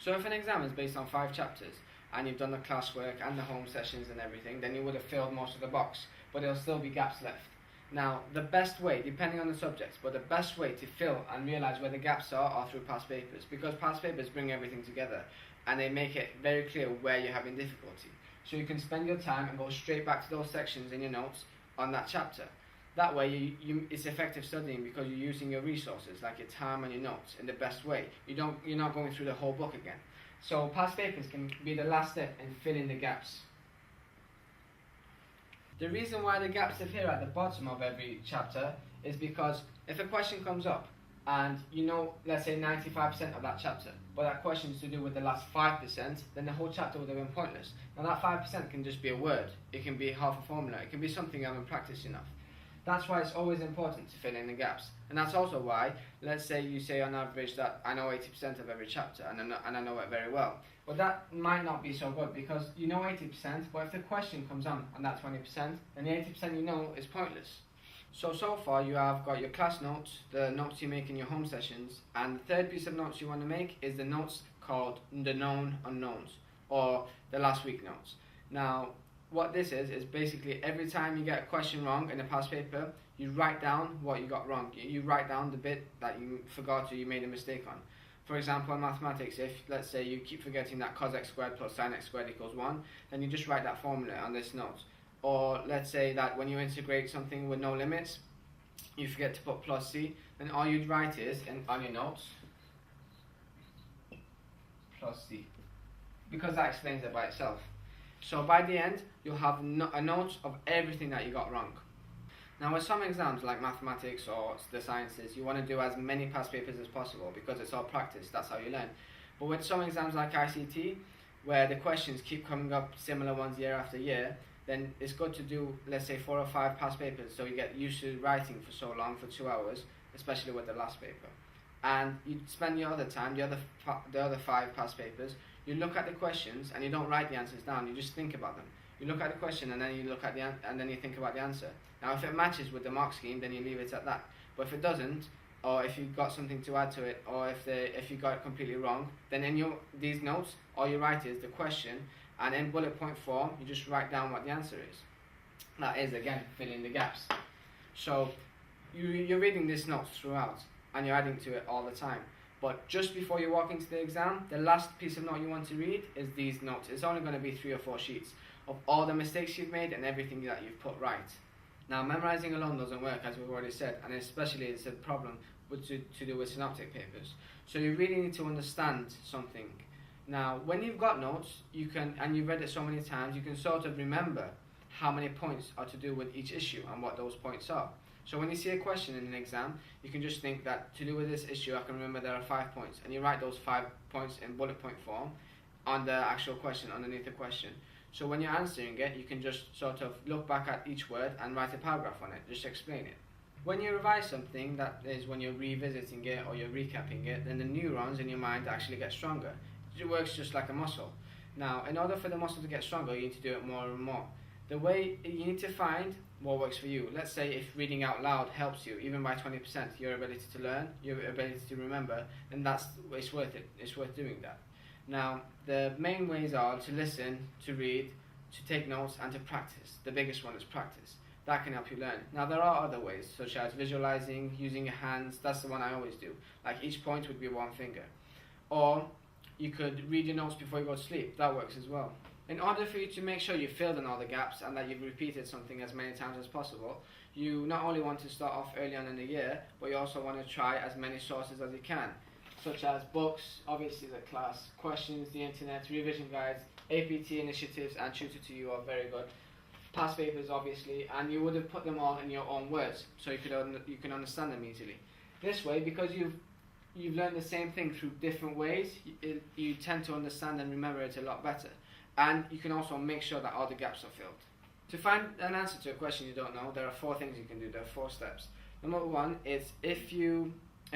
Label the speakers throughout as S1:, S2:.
S1: So if an exam is based on 5 chapters, and you've done the classwork and the home sessions and everything, then you would have filled most of the box, but there'll still be gaps left. Now, the best way, depending on the subjects, but the best way to fill and realise where the gaps are through past papers, because past papers bring everything together and they make it very clear where you're having difficulty. So you can spend your time and go straight back to those sections in your notes on that chapter. That way, it's effective studying because you're using your resources, like your time and your notes, in the best way. You're not going through the whole book again. So past papers can be the last step in filling the gaps. The reason why the gaps appear at the bottom of every chapter is because if a question comes up and you know, let's say 95% of that chapter, but that question is to do with the last 5%, then the whole chapter would have been pointless. Now that 5% can just be a word, it can be half a formula, it can be something you haven't practiced enough. That's why it's always important to fill in the gaps. And that's also why, let's say you say on average that I know 80% of every chapter and I know it very well. Well, that might not be so good because you know 80%, but if the question comes on that 20%, then the 80% you know is pointless. So far you have got your class notes, the notes you make in your home sessions, and the third piece of notes you want to make is the notes called the known unknowns, or the last week notes. Now, what this is basically every time you get a question wrong in a past paper, you write down what you got wrong. You write down the bit that you forgot or you made a mistake on. For example, in mathematics, if let's say you keep forgetting that cos x squared plus sin x squared equals 1, then you just write that formula on this note. Or let's say that when you integrate something with no limits, you forget to put plus c, then all you'd write is, on your notes, plus c, because that explains it by itself. So by the end, you'll have a note of everything that you got wrong. Now with some exams like mathematics or the sciences, you want to do as many past papers as possible because it's all practice, that's how you learn. But with some exams like ICT, where the questions keep coming up, similar ones year after year, then it's good to do, let's say, 4 or 5 past papers so you get used to writing for so long, for 2 hours, especially with the last paper. And you spend your other time, the other 5 past papers, you look at the questions and you don't write the answers down, you just think about them. You look at the question and then you look at and then you think about the answer. Now if it matches with the mark scheme, then you leave it at that. But if it doesn't, or if you've got something to add to it, or if you got it completely wrong, then in these notes, all you write is the question, and in bullet point form, you just write down what the answer is. That is, again, filling the gaps. So you're reading these notes throughout, and you're adding to it all the time. But just before you walk into the exam, the last piece of note you want to read is these notes. It's only going to be 3 or 4 sheets of all the mistakes you've made and everything that you've put right. Now, memorizing alone doesn't work, as we've already said, and especially it's a problem to do with synoptic papers. So you really need to understand something. Now, when you've got notes, and you've read it so many times, you can sort of remember how many points are to do with each issue and what those points are. So when you see a question in an exam, you can just think that to do with this issue, I can remember there are 5 points, and you write those 5 points in bullet point form on the actual question, underneath the question. So when you're answering it, you can just sort of look back at each word and write a paragraph on it, just explain it. When you revise something, that is when you're revisiting it or you're recapping it, then the neurons in your mind actually get stronger. It works just like a muscle. Now, in order for the muscle to get stronger, you need to do it more and more. The way you need to find what works for you. Let's say if reading out loud helps you, even by 20%, your ability to learn, your ability to remember, then it's worth it. It's worth doing that. Now, the main ways are to listen, to read, to take notes, and to practice. The biggest one is practice. That can help you learn. Now, there are other ways, such as visualizing, using your hands. That's the one I always do. Like each point would be 1 finger. Or you could read your notes before you go to sleep. That works as well. In order for you to make sure you've filled in all the gaps and that you've repeated something as many times as possible, you not only want to start off early on in the year, but you also want to try as many sources as you can, such as books, obviously the class, questions, the internet, revision guides, APT initiatives, and Tutor2You are very good. Past papers, obviously, and you would have put them all in your own words, so you can understand them easily. This way, because you've learned the same thing through different ways, you tend to understand and remember it a lot better. And you can also make sure that all the gaps are filled. To find an answer to a question you don't know, there are 4 things you can do. There are 4 steps. Number 1 is if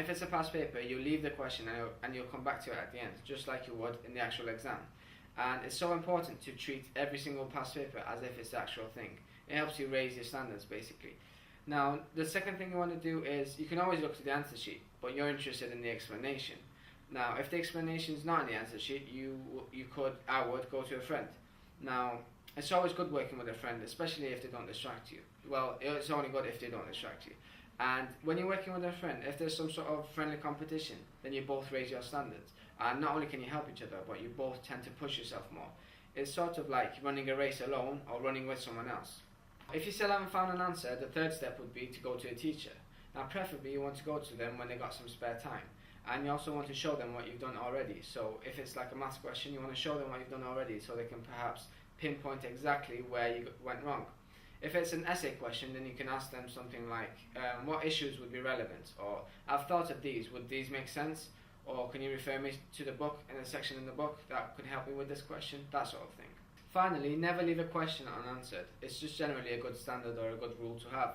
S1: it's a past paper, you leave the question and you'll come back to it at the end, just like you would in the actual exam. And it's so important to treat every single past paper as if it's the actual thing. It helps you raise your standards, basically. Now, the second thing you want to do is, you can always look to the answer sheet, but you're interested in the explanation. Now, if the explanation is not in the answer sheet, I would go to a friend. Now, it's always good working with a friend, especially if they don't distract you. Well, it's only good if they don't distract you. And when you're working with a friend, if there's some sort of friendly competition, then you both raise your standards. And not only can you help each other, but you both tend to push yourself more. It's sort of like running a race alone or running with someone else. If you still haven't found an answer, the third step would be to go to a teacher. Now, preferably you want to go to them when they've got some spare time. And you also want to show them what you've done already. So if it's like a maths question, you want to show them what you've done already so they can perhaps pinpoint exactly where you went wrong. If it's an essay question, then you can ask them something like, what issues would be relevant? Or, I've thought of these, would these make sense? Or can you refer me to the book, and a section in the book that could help me with this question? That sort of thing. Finally, never leave a question unanswered. It's just generally a good standard or a good rule to have.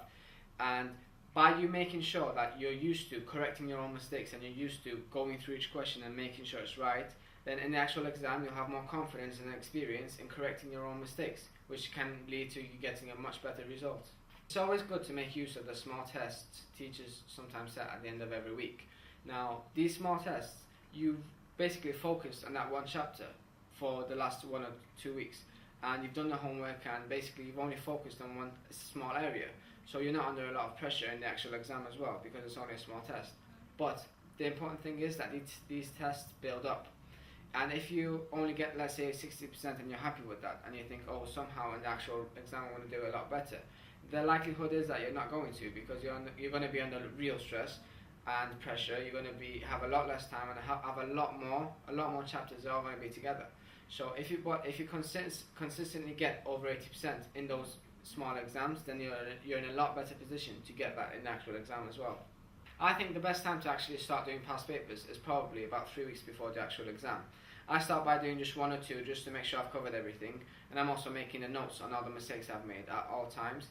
S1: And by you making sure that you're used to correcting your own mistakes and you're used to going through each question and making sure it's right, then in the actual exam you'll have more confidence and experience in correcting your own mistakes, which can lead to you getting a much better result. It's always good to make use of the small tests teachers sometimes set at the end of every week. Now, these small tests, you've basically focused on that one chapter for the last 1 or 2 weeks, and you've done the homework, and basically you've only focused on one small area. So you're not under a lot of pressure in the actual exam as well, because it's only a small test. But the important thing is that these tests build up. And if you only get, let's say, 60% and you're happy with that, and you think, oh, somehow in the actual exam I'm going to do a lot better, the likelihood is that you're not going to, because you're going to be under real stress and pressure. You're going to have a lot less time and have a lot more chapters that are going to be together. So if you consistently get over 80% in those small exams, then you're in a lot better position to get that in the actual exam as well. I think the best time to actually start doing past papers is probably about 3 weeks before the actual exam. I start by doing just 1 or 2 just to make sure I've covered everything, and I'm also making the notes on all the mistakes I've made at all times.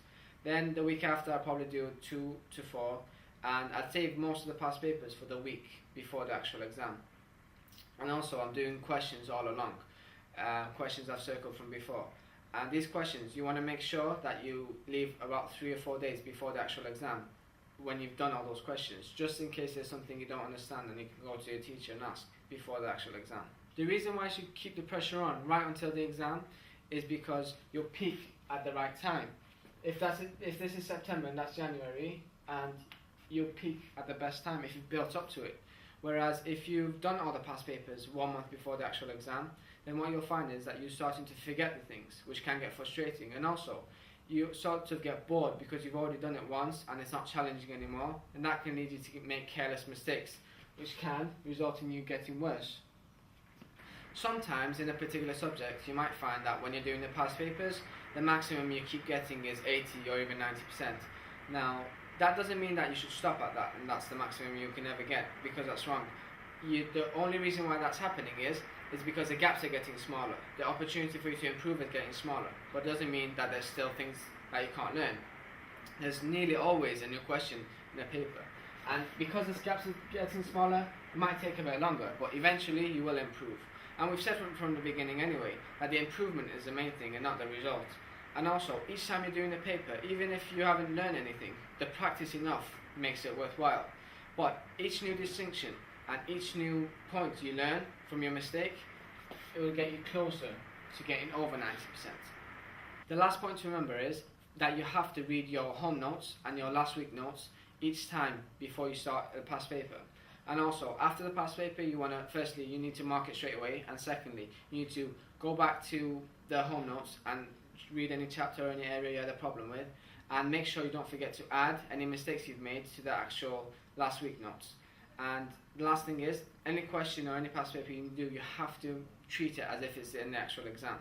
S1: Then the week after I'll probably do 2 to 4, and I'd save most of the past papers for the week before the actual exam. And also I'm doing questions all along, questions I've circled from before. And these questions, you want to make sure that you leave about 3 or 4 days before the actual exam when you've done all those questions, just in case there's something you don't understand and you can go to your teacher and ask before the actual exam. The reason why you should keep the pressure on right until the exam is because you'll peak at the right time. If this is September and that's January, and you'll peak at the best time if you've built up to it. Whereas if you've done all the past papers 1 month before the actual exam, then what you'll find is that you're starting to forget the things, which can get frustrating. And also, you sort of get bored because you've already done it once and it's not challenging anymore, and that can lead you to make careless mistakes, which can result in you getting worse. Sometimes in a particular subject, you might find that when you're doing the past papers, the maximum you keep getting is 80 or even 90%. Now, that doesn't mean that you should stop at that and that's the maximum you can ever get, because that's wrong. The only reason why that's happening is because the gaps are getting smaller. The opportunity for you to improve is getting smaller, but it doesn't mean that there's still things that you can't learn. There's nearly always a new question in a paper, and because this gaps are getting smaller, it might take a bit longer, but eventually you will improve. And we've said from the beginning anyway, that the improvement is the main thing and not the result. And also, each time you're doing the paper, even if you haven't learned anything, the practice enough makes it worthwhile. But each new distinction and each new point you learn from your mistake, it will get you closer to getting over 90%. The last point to remember is that you have to read your home notes and your last week notes each time before you start the past paper. And also, after the past paper, firstly, you need to mark it straight away, and secondly, you need to go back to the home notes and read any chapter or any area you had a problem with, and make sure you don't forget to add any mistakes you've made to the actual last week notes. And the last thing is, any question or any past paper you do, you have to treat it as if it's in the actual exam.